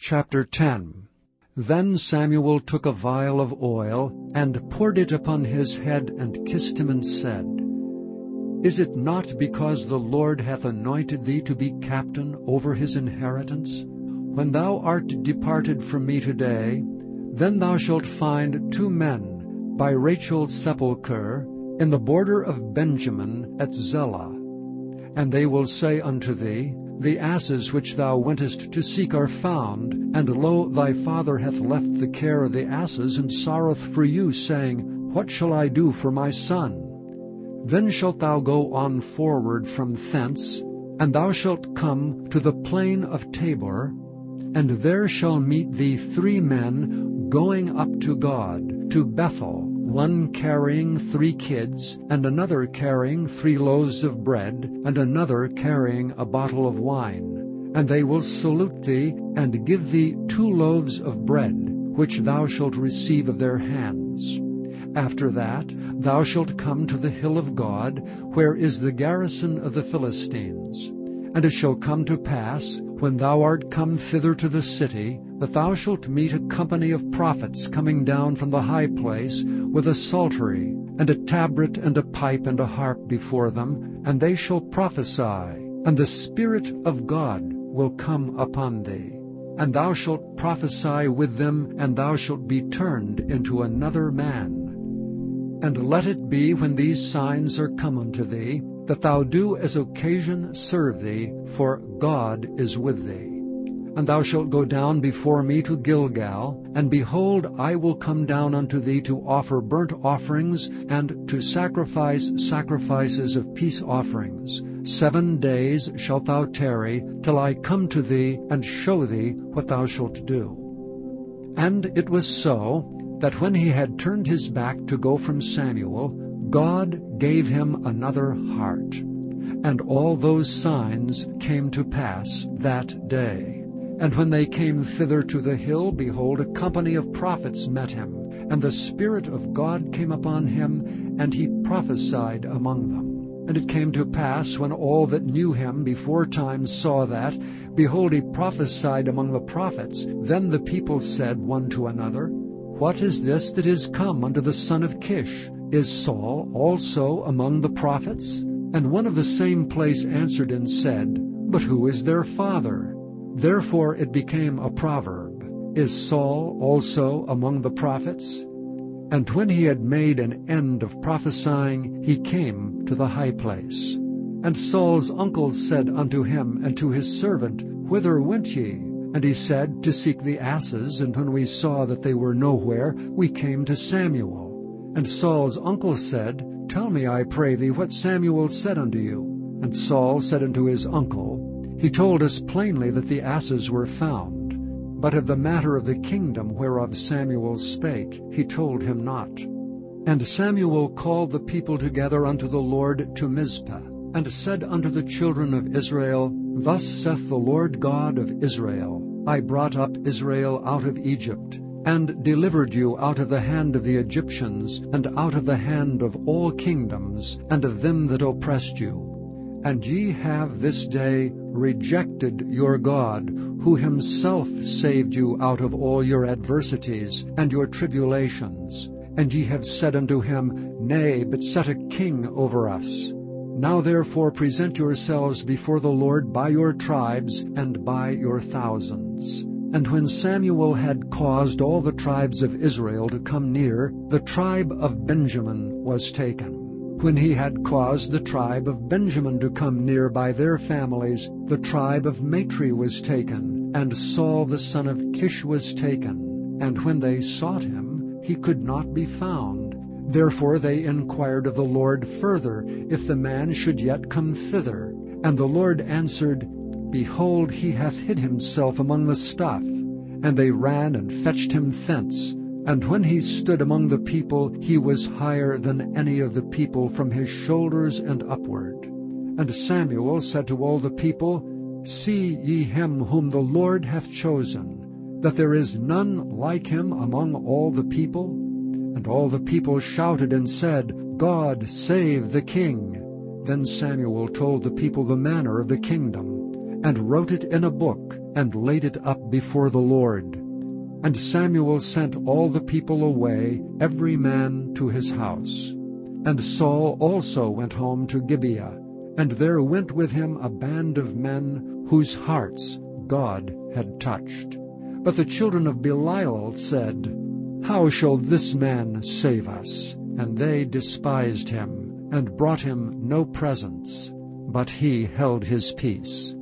Chapter 10. Then Samuel took a vial of oil, and poured it upon his head, and kissed him, and said, Is it not because the Lord hath anointed thee to be captain over his inheritance? When thou art departed from me today, then thou shalt find 2 men by Rachel's sepulchre in the border of Benjamin at Zelah. And they will say unto thee, The asses which thou wentest to seek are found, and lo, thy father hath left the care of the asses, and sorroweth for you, saying, What shall I do for my son? Then shalt thou go on forward from thence, and thou shalt come to the plain of Tabor, and there shall meet thee 3 men going up to God, to Bethel, one carrying 3 kids, and another carrying 3 loaves of bread, and another carrying a bottle of wine. And they will salute thee, and give thee 2 loaves of bread, which thou shalt receive of their hands. After that thou shalt come to the hill of God, where is the garrison of the Philistines. And it shall come to pass, when thou art come thither to the city, that thou shalt meet a company of prophets coming down from the high place, with a psaltery, and a tabret, and a pipe, and a harp before them, and they shall prophesy, and the Spirit of God will come upon thee. And thou shalt prophesy with them, and thou shalt be turned into another man. And let it be, when these signs are come unto thee, that thou do as occasion serve thee, for God is with thee. And thou shalt go down before me to Gilgal, and behold, I will come down unto thee to offer burnt offerings, and to sacrifice sacrifices of peace offerings. 7 days shalt thou tarry, till I come to thee, and show thee what thou shalt do. And it was so, that when he had turned his back to go from Samuel, God gave him another heart. And all those signs came to pass that day. And when they came thither to the hill, behold, a company of prophets met him, and the Spirit of God came upon him, and he prophesied among them. And it came to pass, when all that knew him beforetime saw that, behold, he prophesied among the prophets, then the people said one to another, What is this that is come unto the son of Kish? Is Saul also among the prophets? And one of the same place answered and said, But who is their father? Therefore it became a proverb, Is Saul also among the prophets? And when he had made an end of prophesying, he came to the high place. And Saul's uncles said unto him and to his servant, Whither went ye? And he said, To seek the asses, and when we saw that they were nowhere, we came to Samuel. And Saul's uncle said, Tell me, I pray thee, what Samuel said unto you. And Saul said unto his uncle, He told us plainly that the asses were found. But of the matter of the kingdom whereof Samuel spake, he told him not. And Samuel called the people together unto the Lord to Mizpah, and said unto the children of Israel, Thus saith the Lord God of Israel, I brought up Israel out of Egypt, and delivered you out of the hand of the Egyptians, and out of the hand of all kingdoms, and of them that oppressed you. And ye have this day rejected your God, who himself saved you out of all your adversities and your tribulations. And ye have said unto him, Nay, but set a king over us. Now therefore present yourselves before the Lord by your tribes and by your thousands. And when Samuel had caused all the tribes of Israel to come near, the tribe of Benjamin was taken. When he had caused the tribe of Benjamin to come near by their families, the tribe of Matri was taken, and Saul the son of Kish was taken. And when they sought him, he could not be found. Therefore they inquired of the Lord further, if the man should yet come thither. And the Lord answered, Behold, he hath hid himself among the stuff. And they ran and fetched him thence. And when he stood among the people, he was higher than any of the people from his shoulders and upward. And Samuel said to all the people, See ye him whom the Lord hath chosen, that there is none like him among all the people? And all the people shouted and said, God save the king. Then Samuel told the people the manner of the kingdom. and wrote it in a book, and laid it up before the Lord. And Samuel sent all the people away, every man to his house. And Saul also went home to Gibeah, and there went with him a band of men whose hearts God had touched. But the children of Belial said, How shall this man save us? And they despised him, and brought him no presents, but he held his peace.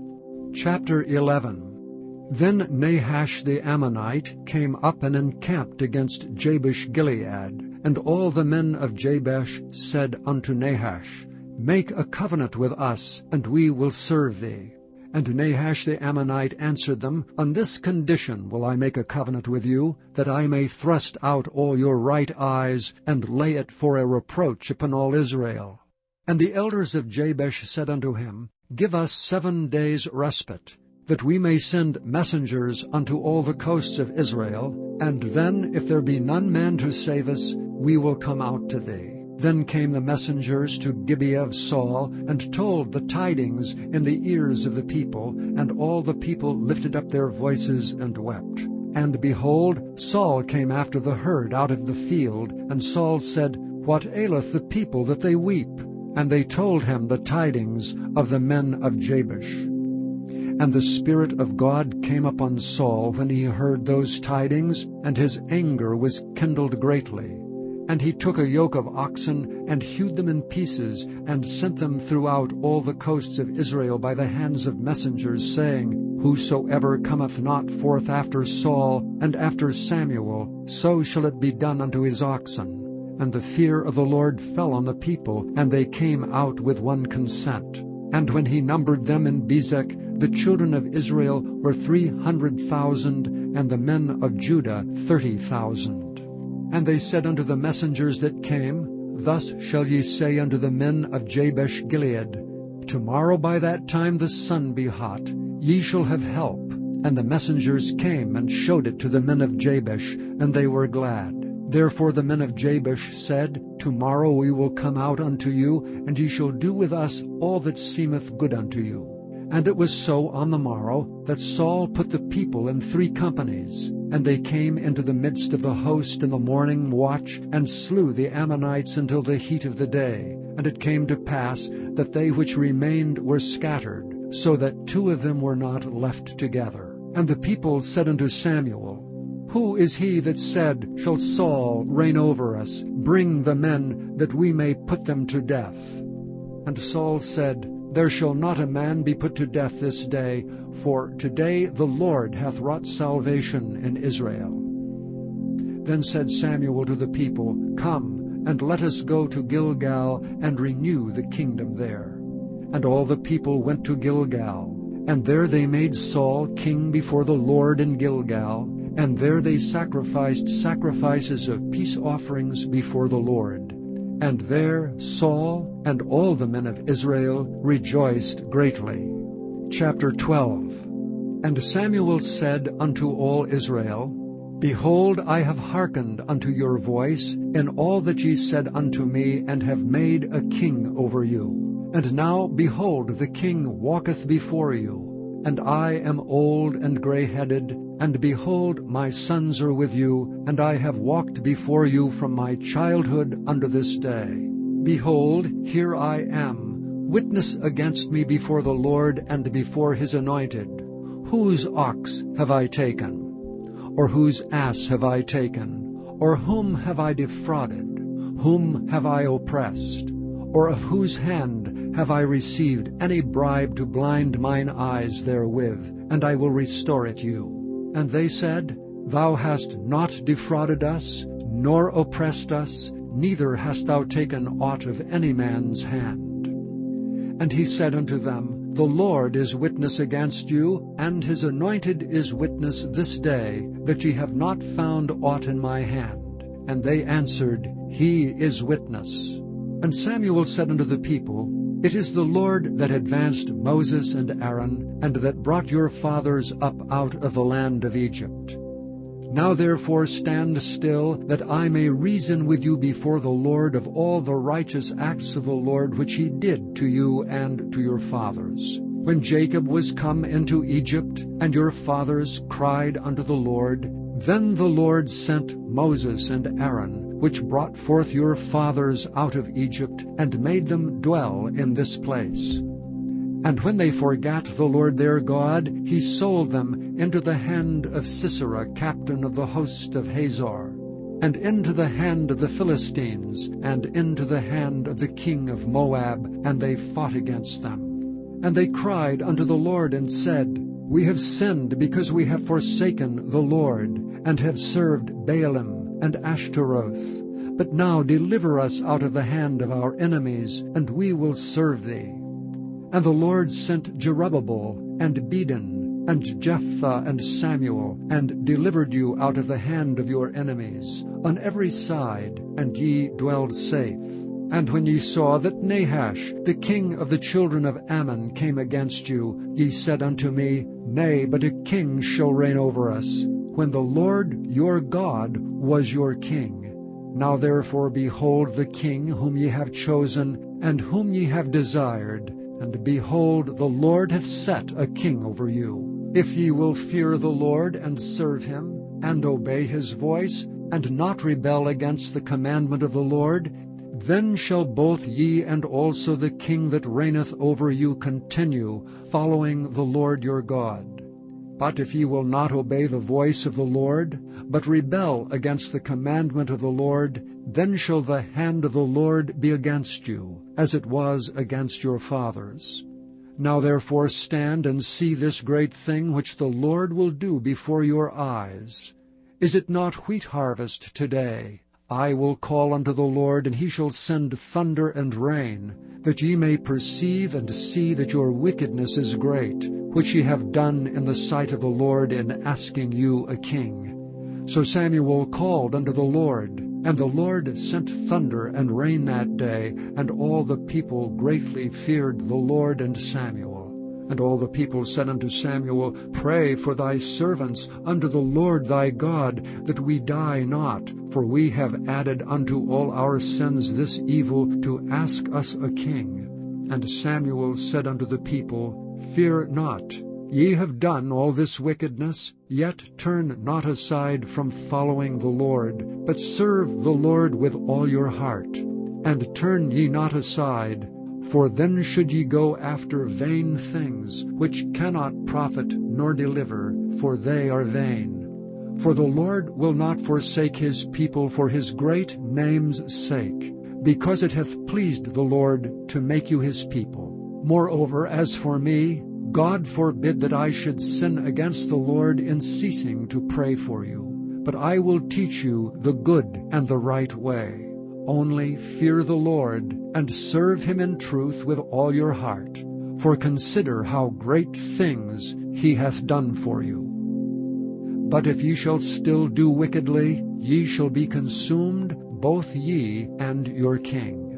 Chapter 11. Then Nahash the Ammonite came up and encamped against Jabesh-Gilead, and all the men of Jabesh said unto Nahash, Make a covenant with us, and we will serve thee. And Nahash the Ammonite answered them, On this condition will I make a covenant with you, that I may thrust out all your right eyes, and lay it for a reproach upon all Israel. And the elders of Jabesh said unto him, Give us 7 days' respite, that we may send messengers unto all the coasts of Israel, and then, if there be none man to save us, we will come out to thee. Then came the messengers to Gibeah of Saul, and told the tidings in the ears of the people, and all the people lifted up their voices and wept. And behold, Saul came after the herd out of the field, and Saul said, What aileth the people that they weep? And they told him the tidings of the men of Jabesh. And the Spirit of God came upon Saul when he heard those tidings, and his anger was kindled greatly. And he took a yoke of oxen, and hewed them in pieces, and sent them throughout all the coasts of Israel by the hands of messengers, saying, Whosoever cometh not forth after Saul and after Samuel, so shall it be done unto his oxen. And the fear of the Lord fell on the people, and they came out with one consent. And when he numbered them in Bezek, the children of Israel were 300,000, and the men of Judah 30,000. And they said unto the messengers that came, Thus shall ye say unto the men of Jabesh-Gilead, Tomorrow by that time the sun be hot, ye shall have help. And the messengers came and showed it to the men of Jabesh, and they were glad. Therefore the men of Jabesh said, Tomorrow we will come out unto you, and ye shall do with us all that seemeth good unto you. And it was so on the morrow, that Saul put the people in 3 companies, and they came into the midst of the host in the morning watch, and slew the Ammonites until the heat of the day. And it came to pass that they which remained were scattered, so that 2 of them were not left together. And the people said unto Samuel, Who is he that said, Shall Saul reign over us? Bring the men, that we may put them to death. And Saul said, There shall not a man be put to death this day, for today the Lord hath wrought salvation in Israel. Then said Samuel to the people, Come, and let us go to Gilgal, and renew the kingdom there. And all the people went to Gilgal, and there they made Saul king before the Lord in Gilgal, and there they sacrificed sacrifices of peace offerings before the Lord. And there Saul and all the men of Israel rejoiced greatly. Chapter 12. And Samuel said unto all Israel, Behold, I have hearkened unto your voice in all that ye said unto me, and have made a king over you. And now, behold, the king walketh before you, and I am old and grey-headed, and behold, my sons are with you, and I have walked before you from my childhood unto this day. Behold, here I am, witness against me before the Lord and before his anointed. Whose ox have I taken? Or whose ass have I taken? Or whom have I defrauded? Whom have I oppressed? Or of whose hand have I received any bribe to blind mine eyes therewith? And I will restore it you. And they said, Thou hast not defrauded us, nor oppressed us, neither hast thou taken aught of any man's hand. And he said unto them, The Lord is witness against you, and his anointed is witness this day, that ye have not found aught in my hand. And they answered, He is witness. And Samuel said unto the people, It is the Lord that advanced Moses and Aaron, and that brought your fathers up out of the land of Egypt. Now therefore stand still, that I may reason with you before the Lord of all the righteous acts of the Lord which he did to you and to your fathers. When Jacob was come into Egypt, and your fathers cried unto the Lord, then the Lord sent Moses and Aaron, which brought forth your fathers out of Egypt, and made them dwell in this place. And when they forgat the Lord their God, he sold them into the hand of Sisera, captain of the host of Hazor, and into the hand of the Philistines, and into the hand of the king of Moab, and they fought against them. And they cried unto the Lord, and said, We have sinned, because we have forsaken the Lord, and have served Baalim and Ashtaroth. But now deliver us out of the hand of our enemies, and we will serve thee. And the Lord sent Jerubbaal, and Bedan, and Jephthah, and Samuel, and delivered you out of the hand of your enemies, on every side, and ye dwelled safe. And when ye saw that Nahash, the king of the children of Ammon, came against you, ye said unto me, Nay, but a king shall reign over us, when the Lord your God was your king. Now therefore behold the king whom ye have chosen, and whom ye have desired, and behold, the Lord hath set a king over you. If ye will fear the Lord, and serve him, and obey his voice, and not rebel against the commandment of the Lord, then shall both ye and also the king that reigneth over you continue, following the Lord your God. But if ye will not obey the voice of the Lord, but rebel against the commandment of the Lord, then shall the hand of the Lord be against you, as it was against your fathers. Now therefore stand and see this great thing which the Lord will do before your eyes. Is it not wheat harvest today? I will call unto the Lord, and he shall send thunder and rain, that ye may perceive and see that your wickedness is great, which ye have done in the sight of the Lord in asking you a king. So Samuel called unto the Lord, and the Lord sent thunder and rain that day, and all the people greatly feared the Lord and Samuel. And all the people said unto Samuel, Pray for thy servants unto the Lord thy God, that we die not, for we have added unto all our sins this evil, to ask us a king. And Samuel said unto the people, Fear not. Ye have done all this wickedness, yet turn not aside from following the Lord, but serve the Lord with all your heart. And turn ye not aside, for then should ye go after vain things, which cannot profit nor deliver, for they are vain. For the Lord will not forsake his people for his great name's sake, because it hath pleased the Lord to make you his people. Moreover, as for me, God forbid that I should sin against the Lord in ceasing to pray for you. But I will teach you the good and the right way. Only fear the Lord, and serve him in truth with all your heart. For consider how great things he hath done for you. But if ye shall still do wickedly, ye shall be consumed, both ye and your king.